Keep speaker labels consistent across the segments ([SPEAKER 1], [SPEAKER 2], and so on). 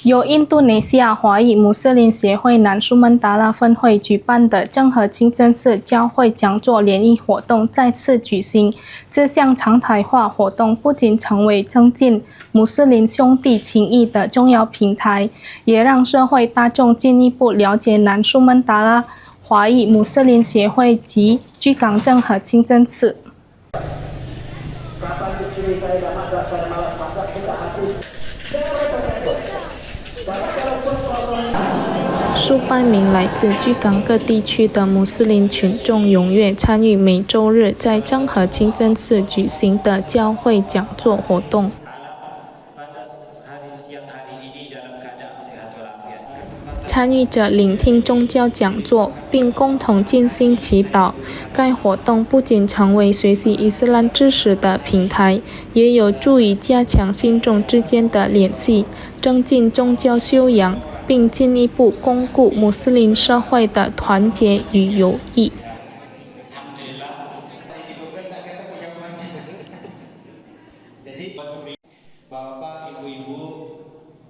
[SPEAKER 1] 由印度尼西亚华裔穆斯林协会南苏门答腊分会举办的正和清真寺教会讲座联谊活动再次举行。这项常态化活动不仅成为增进穆斯林兄弟情谊的重要平台，也让社会大众进一步了解南苏门答腊华裔穆斯林协会及居港正和清真寺。数百名来自居港各地区的穆斯林群众踊跃参与每周日在正和清真寺举行的教会讲座活动。参与者聆听宗教讲座，并共同进行祈祷。该活动不仅成为学习伊斯兰知识的平台，也有助于加强信众之间的联系，增进宗教修养，并进一步巩固穆斯林社会的团结与友谊。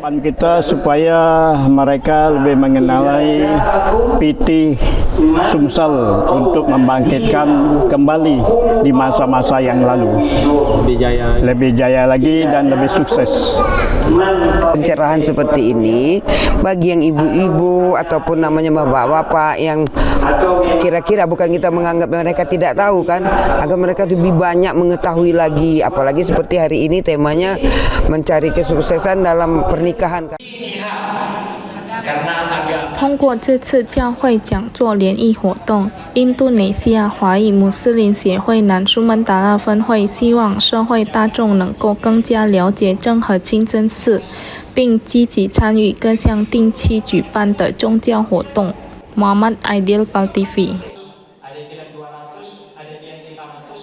[SPEAKER 2] Kita supaya mereka lebih mengenali PT Sumsel untuk membangkitkan kembali di masa-masa yang lalu. Lebih jaya lagi dan lebih sukses.
[SPEAKER 3] Pencerahan seperti ini bagi yang ibu-ibu ataupun namanya bapak-bapak yang kira-kira bukan kita menganggap mereka tidak tahu kan, agar mereka lebih banyak mengetahui lagi, apalagi seperti hari ini temanya mencari kesuksesan dalam pernikahan.
[SPEAKER 1] 通过这次教会讲座联谊活动，印度尼西亚华裔穆斯林协会南苏门答腊分会希望社会大众能够更加了解正和清真寺，并积极参与各项定期举办的宗教活动。Muhammad Aidil, PAL TV。